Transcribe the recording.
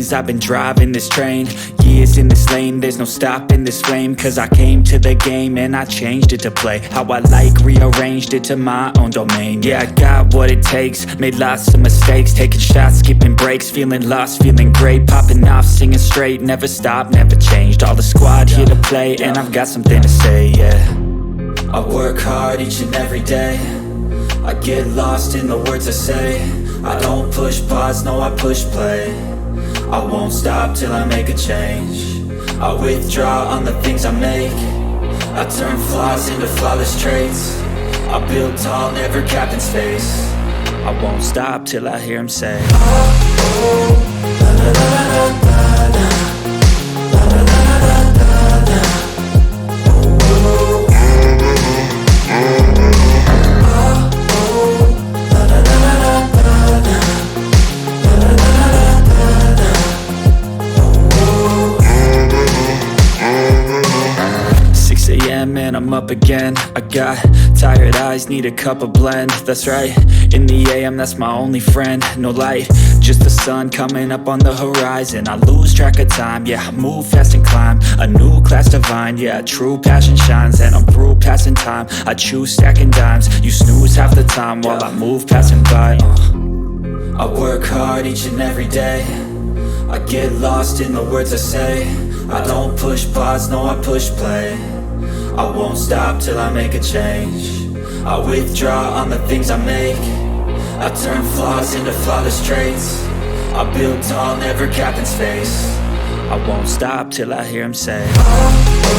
things. I've been driving this train, years in this lane. There's no stopping this flame, cause I came to the game and I changed it to play how I like, rearranged it to my own domain. Yeah, I got what it takes, made lots of mistakes, taking shots, skipping breaks, feeling lost, feeling great, popping off, singing straight, never stopped, never changed. All the squad here to play, and I've got something to say, yeah. I work hard each and every day, I get lost in the words I say. I don't push pause, no, I push play. I won't stop till I make a change. I withdraw on the things I make. I turn flaws into flawless traits. I build tall, never capped in space. I won't stop till I hear him say, oh, oh, la la la la la la. And I'm up again. I got tired eyes, need a cup of blend. That's right, in the AM, that's my only friend. No light, just the sun coming up on the horizon. I lose track of time, yeah, I move fast and climb a new class divine, yeah, true passion shines. And I'm through passing time, I choose stacking dimes. You snooze half the time while I move passing by. I work hard each and every day, I get lost in the words I say. I don't push pause, no, I push play. I won't stop till I make a change. I withdraw on the things I make. I turn flaws into flawless traits. I build tall, never capped in space. I won't stop till I hear him say, oh,